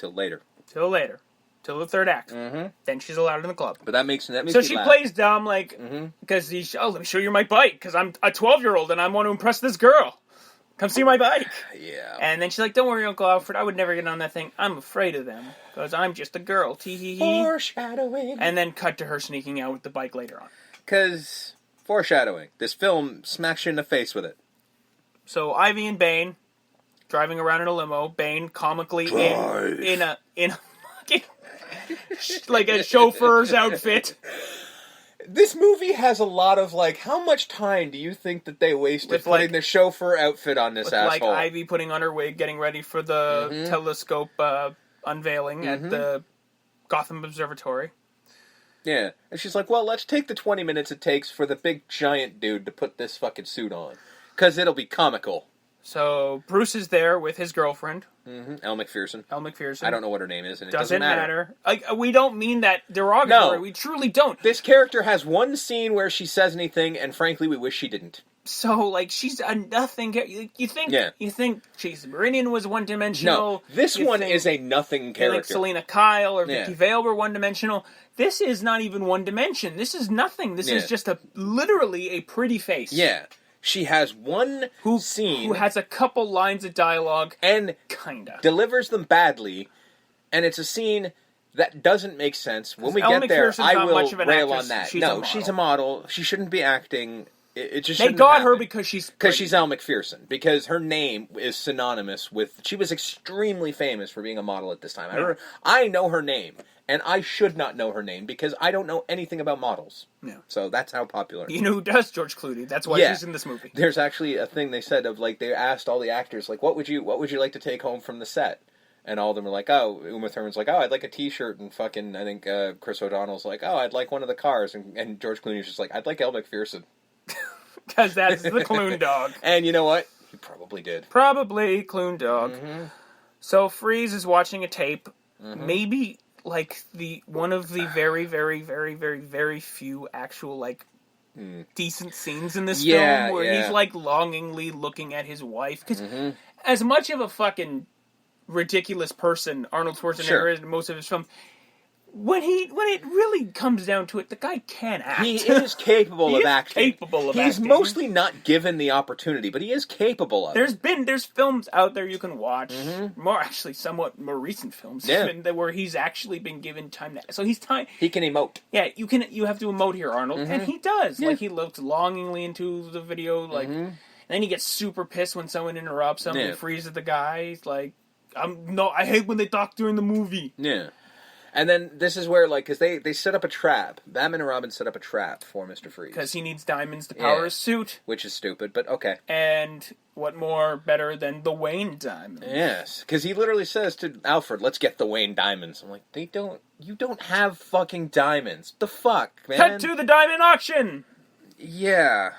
till later. Till the third act. Mm-hmm. Then she's allowed in the club. But that makes so she laugh. plays dumb, like, because let me show you my bike, because I'm a 12-year-old and I want to impress this girl. Come see my bike. Yeah. And then she's like, don't worry, Uncle Alfred, I would never get on that thing. I'm afraid of them, because I'm just a girl. Tee-hee-hee. Foreshadowing. And then cut to her sneaking out with the bike later on. Because, foreshadowing. This film smacks you in the face with it. So Ivy and Bane driving around in a limo. Bane comically in a fucking like a chauffeur's outfit. This movie has a lot of, like, how much time do you think that they wasted putting the chauffeur outfit on this asshole? Like Ivy putting on her wig, getting ready for the telescope unveiling at the Gotham Observatory. Yeah, and she's like, well, let's take the 20 minutes it takes for the big giant dude to put this fucking suit on. Because it'll be comical. So Bruce is there with his girlfriend. Elle Macpherson. I don't know what her name is, and it doesn't matter. Like, we don't mean that derogatory. No. We truly don't. This character has one scene where she says anything, and frankly, we wish she didn't. So, like, she's a nothing. You think Chase Meridian was one-dimensional. No, this one is a nothing character. Like Selena Kyle or Vicky Vale were one-dimensional. This is not even one dimension. This is nothing. This is just literally a pretty face. Yeah. She has one scene. Who has a couple lines of dialogue. And kinda delivers them badly. And it's a scene that doesn't make sense. When we get there, I will rail on that. She's a model. She shouldn't be acting. It just shouldn't happen. her because she's Elle Macpherson. Because her name is synonymous with... She was extremely famous for being a model at this time. Yeah. I know her name. And I should not know her name because I don't know anything about models. Yeah. So that's how popular. You know who does? George Clooney. That's why she's in this movie. There's actually a thing they said of, like, they asked all the actors, like, what would you like to take home from the set? And all of them were like, oh, Uma Thurman's like, oh, I'd like a t-shirt, and fucking, I think Chris O'Donnell's like, oh, I'd like one of the cars, and George Clooney's just like, I'd like Elle Macpherson. Because that's the Clune dog. And you know what? He probably did. Probably Clune dog. So Freeze is watching a tape, maybe... like one of the very, very, very, very, very few actual like decent scenes in this film where he's like longingly looking at his wife because as much of a fucking ridiculous person Arnold Schwarzenegger is in most of his films, when it really comes down to it, the guy can act. He is capable of acting. He's mostly not given the opportunity, but he is capable of it. There's films out there you can watch, somewhat more recent films, where he's actually been given time to. So he's time. He can emote. Yeah, you have to emote here, Arnold, and he does. Yeah. Like he looks longingly into the video, like, and then he gets super pissed when someone interrupts him. And he freezes the guy. He's like, I hate when they talk during the movie. Yeah. And then this is where, like, because they set up a trap. Batman and Robin set up a trap for Mr. Freeze. Because he needs diamonds to power his suit. Which is stupid, but okay. And what more better than the Wayne diamonds? Yes, because he literally says to Alfred, let's get the Wayne diamonds. I'm like, you don't have fucking diamonds. The fuck, man? Cut to the diamond auction! Yeah.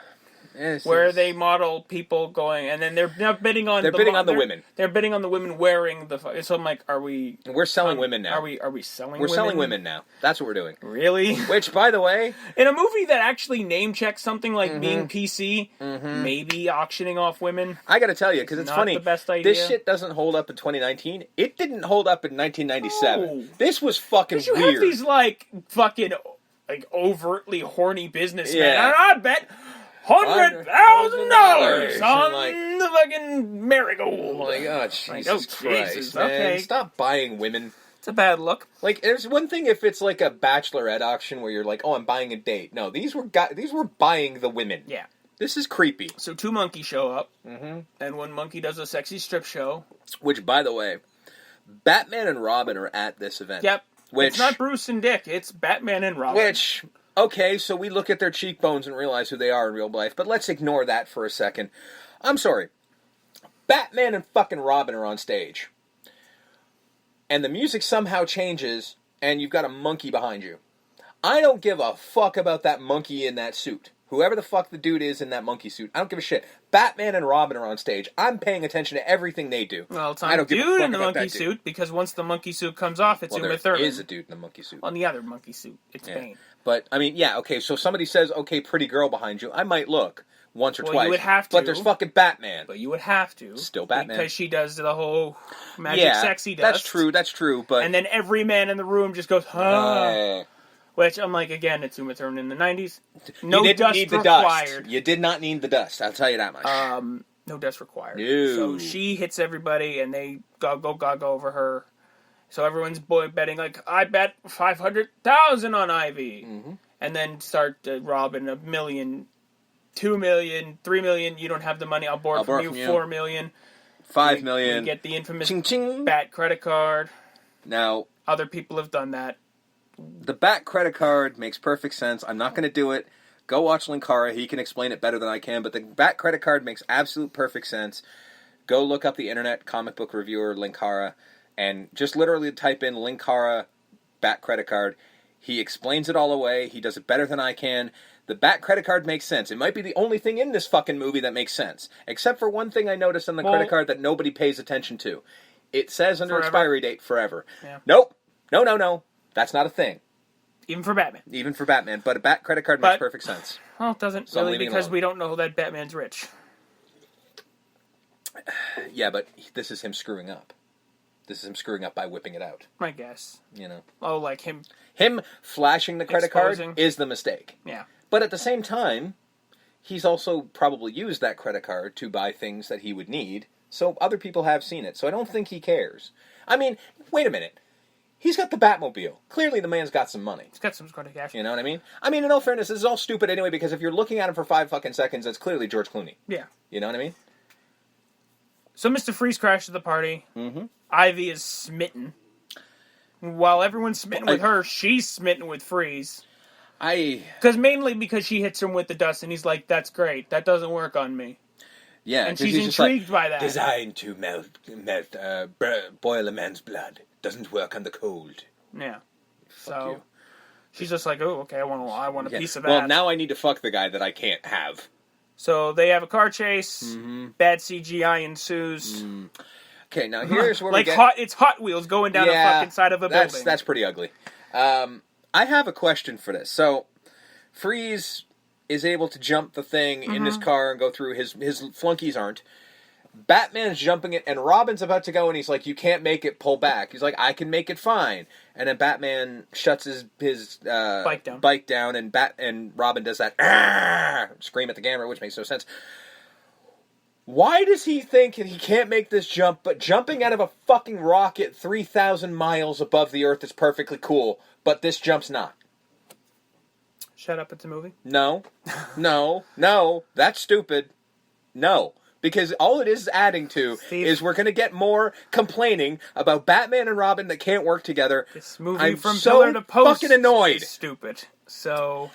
Where they model people going, and then they're bidding on the women. They're bidding on the women wearing the. So I'm like, we're selling women now. Are we selling? We're selling women now. That's what we're doing. Really? Which, by the way, in a movie that actually name checks something like being PC, maybe auctioning off women. I got to tell you, because it's funny. The best idea. This shit doesn't hold up in 2019. It didn't hold up in 1997. No. This was fucking weird. You have these fucking overtly horny businessmen. Yeah. And I bet. $100,000 on the fucking marigold. Oh my god, Jesus Christ, man. Okay. Stop buying women. It's a bad look. Like, there's one thing if it's like a bachelorette auction where you're like, oh, I'm buying a date. No, these were buying the women. Yeah. This is creepy. So 2 monkeys show up, and one monkey does a sexy strip show. Which, by the way, Batman and Robin are at this event. Yep. It's not Bruce and Dick, it's Batman and Robin. Which... okay, so we look at their cheekbones and realize who they are in real life, but let's ignore that for a second. I'm sorry. Batman and fucking Robin are on stage. And the music somehow changes, and you've got a monkey behind you. I don't give a fuck about that monkey in that suit. Whoever the fuck the dude is in that monkey suit, I don't give a shit. Batman and Robin are on stage. I'm paying attention to everything they do. Well, it's on the dude in the monkey suit, because once the monkey suit comes off, it's Uma Thurman. There is a dude in the monkey suit. On the other monkey suit, it's Bane. But, I mean, yeah, okay, so somebody says, okay, pretty girl behind you, I might look. once or Well, twice. you would have But to. there's fucking Batman. But you would have to. Still Batman. Because she does the whole magic sexy dust. That's true, but... And then every man in the room just goes, which I'm like, again, it's Uma Thurman in the 90s. No you didn't dust need the required. Dust. You did not need the dust, I'll tell you that much. No dust required. No. So she hits everybody, and they go over her. So everyone's betting, like, I bet 500,000 on Ivy. Mm-hmm. And then start robbing $1 million, $2 million, $3 million. You don't have the money. I'll borrow from you. $4 million. $5 million. You get the infamous ching, ching. Bat credit card. Now, other people have done that. The Bat credit card makes perfect sense. I'm not going to do it. Go watch Linkara. He can explain it better than I can. But the Bat credit card makes absolute perfect sense. Go look up the internet comic book reviewer Linkara and just literally type in Linkara Bat credit card. He explains it all away. He does it better than I can. The Bat credit card makes sense. It might be the only thing in this fucking movie that makes sense. Except for one thing I noticed on the credit card that nobody pays attention to. It says under expiry date forever. Yeah. Nope. No. That's not a thing. Even for Batman. But a Bat credit card makes perfect sense. Well, it doesn't really because we don't know that Batman's rich. Yeah, but this is him screwing up. This is him screwing up by whipping it out. I guess. You know. Oh, like him... Him flashing the credit card is the mistake. Yeah. But at the same time, he's also probably used that credit card to buy things that he would need, so other people have seen it. So I don't think he cares. I mean, wait a minute. He's got the Batmobile. Clearly the man's got some money. He's got some sort of cash. You know what I mean? I mean, in all fairness, this is all stupid anyway, because if you're looking at him for 5 fucking seconds, it's clearly George Clooney. Yeah. You know what I mean? So Mr. Freeze crashes the party. Mm-hmm. Ivy is smitten. While everyone's smitten with her, she's smitten with Freeze. Mainly because she hits him with the dust, and he's like, that's great. That doesn't work on me. Yeah. And she's intrigued by that. Designed to boil a man's blood. Doesn't work on the cold. Yeah. So she's just like, oh, okay, I want a piece of that. Well, now I need to fuck the guy that I can't have. So they have a car chase. Mm-hmm. Bad CGI ensues. Mm. Okay, now here's where it's Hot Wheels going down the fucking side of a building. That's pretty ugly. I have a question for this. So, Freeze is able to jump the thing in his car and go through. His flunkies aren't. Batman's jumping it, and Robin's about to go, and he's like, you can't make it, pull back. He's like, I can make it fine. And then Batman shuts his bike down, and Robin does that scream at the camera, which makes no sense. Why does he think he can't make this jump, but jumping out of a fucking rocket 3,000 miles above the Earth is perfectly cool, but this jump's not? Shut up, it's a movie? No, that's stupid. No. Because all it is adding to is we're going to get more complaining about Batman and Robin that can't work together. This movie from pillar to post fucking annoyed. Is stupid. So...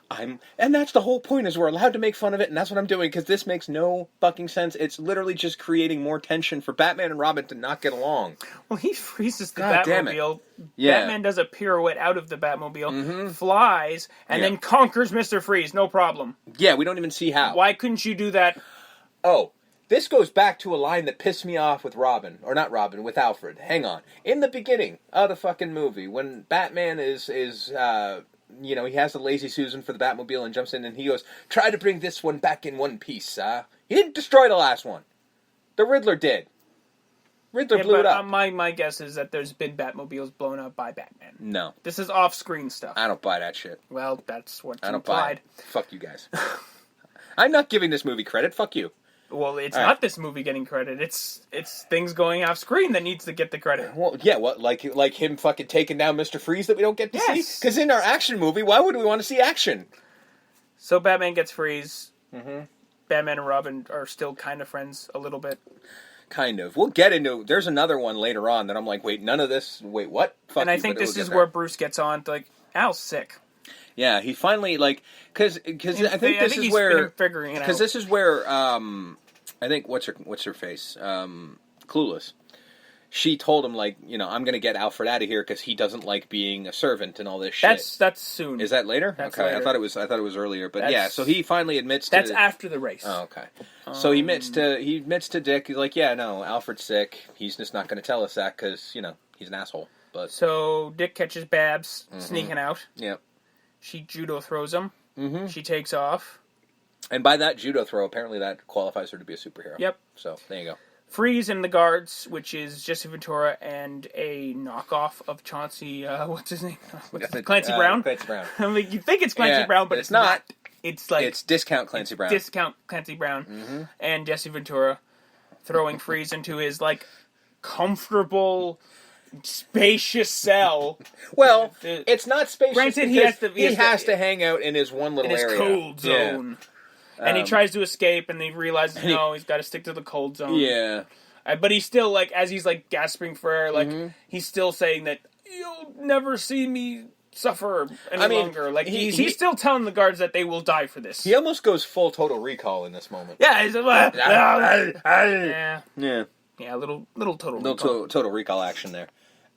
and that's the whole point, is we're allowed to make fun of it, and that's what I'm doing, because this makes no fucking sense. It's literally just creating more tension for Batman and Robin to not get along. Well, he freezes the Batmobile. Yeah. Batman does a pirouette out of the Batmobile, flies, and then conquers Mr. Freeze, no problem. Yeah, we don't even see how. Why couldn't you do that? Oh, this goes back to a line that pissed me off with Robin, or not Robin, with Alfred. Hang on. In the beginning of the fucking movie, when Batman is he has the Lazy Susan for the Batmobile and jumps in and he goes, try to bring this one back in one piece, He didn't destroy the last one. The Riddler did. Riddler blew it up. My guess is that there's been Batmobiles blown up by Batman. No. This is off-screen stuff. I don't buy that shit. Well, that's what's I don't implied. buy it. Fuck you guys. I'm not giving this movie credit. Fuck you. Well, it's not this movie getting credit. It's things going off screen that needs to get the credit. Well, yeah, what like him fucking taking down Mr. Freeze that we don't get to see? Because in our action movie, why would we want to see action? So Batman gets Freeze. Mm-hmm. Batman and Robin are still kind of friends a little bit. Kind of. We'll get into... There's another one later on that I'm like, wait, none of this... Wait, what? Fuck and I think this is where Bruce gets on to, like, Al's sick. Yeah, he finally, like... Because I think this is where... figuring it out. Because this is where, I think, what's her face? Clueless. She told him, like, I'm going to get Alfred out of here because he doesn't like being a servant and all this shit. That's soon. Is that later? That's okay, later. I thought it was earlier, but yeah. So he finally admits. That's after the race. Oh, okay. So he admits to Dick. He's like, yeah, no, Alfred's sick. He's just not going to tell us that because he's an asshole. But so Dick catches Babs sneaking out. Yep. She judo throws him. Mm-hmm. She takes off. And by that judo throw, apparently that qualifies her to be a superhero. Yep. So, there you go. Freeze and the guards, which is Jesse Ventura and a knockoff of Chauncey, what's his name? Clancy Brown? Clancy Brown. I mean, you think it's Clancy Brown, but it's not. It's like... It's Discount Clancy Brown. Discount Clancy Brown. And Jesse Ventura throwing Freeze into his, like, comfortable, spacious cell. Well, it's not spacious. Granted, he has to hang out in his one little area. In his cold zone. Yeah. And he tries to escape, and he realizes, no, he's got to stick to the cold zone. Yeah. But he's still, like, as he's, like, gasping for air, like, he's still saying that, you'll never see me suffer any longer. Like, he's still telling the guards that they will die for this. He almost goes full Total Recall in this moment. Yeah, he's like, yeah. Yeah, little Total Recall. Little Total Recall action there.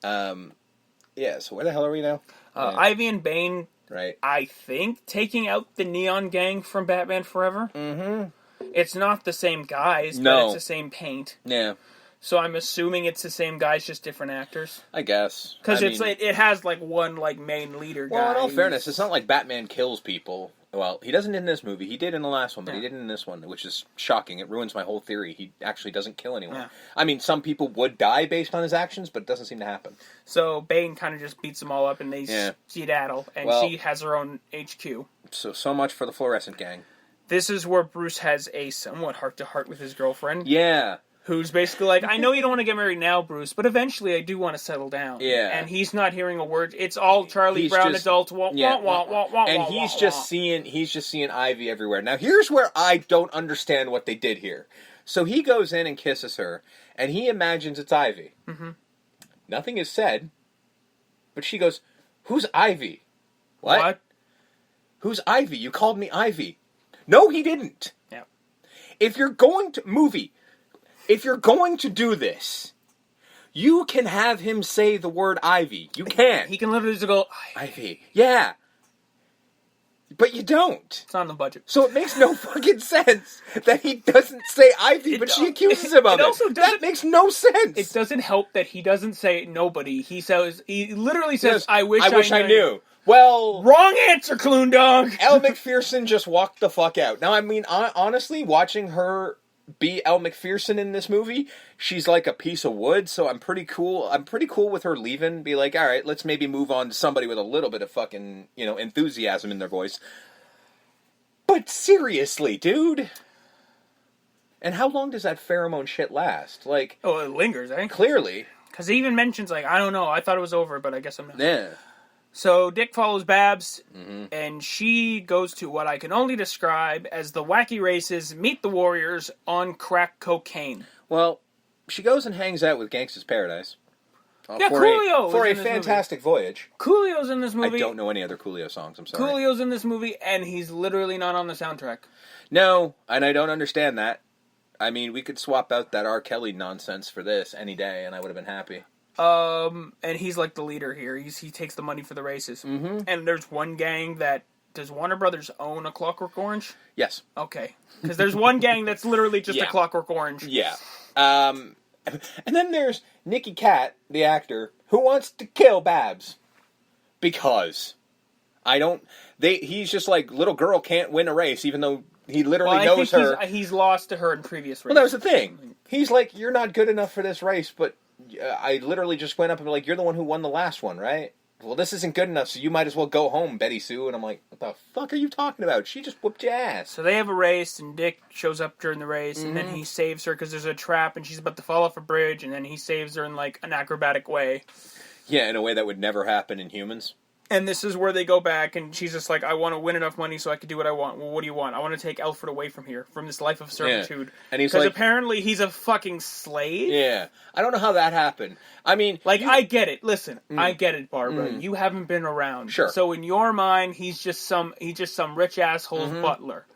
Yeah, so where the hell are we now? Ivy and Bane... Right. I think taking out the Neon Gang from Batman Forever. Mm-hmm. It's not the same guys, but it's the same paint. Yeah. So I'm assuming it's the same guys, just different actors. I guess. Because it has like one like main leader guy. Well, in all fairness, it's not like Batman kills people. Well, he doesn't in this movie. He did in the last one, but he didn't in this one, which is shocking. It ruins my whole theory. He actually doesn't kill anyone. Yeah. I mean, some people would die based on his actions, but it doesn't seem to happen. So Bane kind of just beats them all up, and they skedaddle, and she has her own HQ. So much for the Fluorescent Gang. This is where Bruce has a somewhat heart-to-heart with his girlfriend. Yeah. Who's basically like, I know you don't want to get married now, Bruce, but eventually I do want to settle down. Yeah. And he's not hearing a word. It's all Charlie Brown adults. And he's just seeing Ivy everywhere. Now here's where I don't understand what they did here. So he goes in and kisses her, and he imagines it's Ivy. Mm-hmm. Nothing is said, but she goes, "Who's Ivy?" What? Who's Ivy? You called me Ivy. No, he didn't. Yeah. If you're going to do this, you can have him say the word Ivy. You can. He can literally just go, Ivy. Yeah. But you don't. It's on the budget. So it makes no fucking sense that he doesn't say Ivy, but she accuses him of it. That makes no sense. It doesn't help that he doesn't say nobody. He literally says, I wish I knew. Well... Wrong answer, Clune Dog! Elle McPherson just walked the fuck out. Now, I mean, honestly, watching her be Elle McPherson in this movie, she's like a piece of wood, so I'm pretty cool. I'm pretty cool with her leaving. Be like, all right, let's maybe move on to somebody with a little bit of fucking, enthusiasm in their voice. But seriously, dude. And how long does that pheromone shit last? Like, oh, it lingers, eh? Clearly. Because he even mentions, like, I don't know, I thought it was over, but I guess I'm not. Yeah. So Dick follows Babs, and she goes to what I can only describe as the wacky races meet the Warriors on crack cocaine. Well, she goes and hangs out with Gangsta's Paradise. Coolio for a fantastic voyage. Coolio's in this movie. I don't know any other Coolio songs, I'm sorry. Coolio's in this movie, and he's literally not on the soundtrack. No, and I don't understand that. I mean, we could swap out that R. Kelly nonsense for this any day, and I would have been happy. And he's like the leader here. He takes the money for the races. Mm-hmm. And there's one gang that... Does Warner Brothers own a Clockwork Orange? Yes. Okay. Because there's one gang that's literally just a Clockwork Orange. Yeah. And then there's Nicky Katt, the actor, who wants to kill Babs. Because. He's just like, little girl can't win a race, even though he literally knows her. He's lost to her in previous races. Well, that was the thing. He's like, you're not good enough for this race, but... I literally just went up and like, you're the one who won the last one, right? Well, this isn't good enough, so you might as well go home, Betty Sue. And I'm like, what the fuck are you talking about? She just whooped your ass. So they have a race, and Dick shows up during the race, and then he saves her because there's a trap, and she's about to fall off a bridge, and then he saves her in like an acrobatic way. Yeah, in a way that would never happen in humans. And this is where they go back, and she's just like, I want to win enough money so I can do what I want. Well, what do you want? I want to take Alfred away from here, from this life of servitude. Yeah. And he's like... Because apparently he's a fucking slave? Yeah. I don't know how that happened. I mean... Like, I get it. Listen, I get it, Barbara. You haven't been around. Sure. So in your mind, he's just some rich asshole's butler.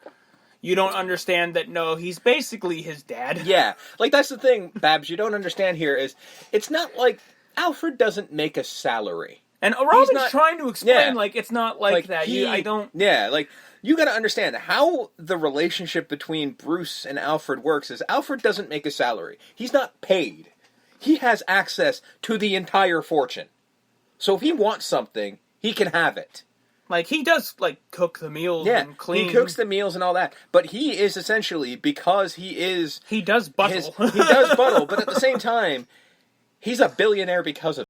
You don't understand that, no, he's basically his dad. Yeah. Like, that's the thing, Babs, you don't understand here is, it's not like Alfred doesn't make a salary. And Robin's trying to explain, like, it's not like that. I don't... Yeah, like, you gotta understand how the relationship between Bruce and Alfred works is Alfred doesn't make a salary. He's not paid. He has access to the entire fortune. So if he wants something, he can have it. Like, he does, like, cook the meals and clean. He cooks the meals and all that. But he is essentially, because he is... He does buttle. He does buttle, but at the same time, he's a billionaire because of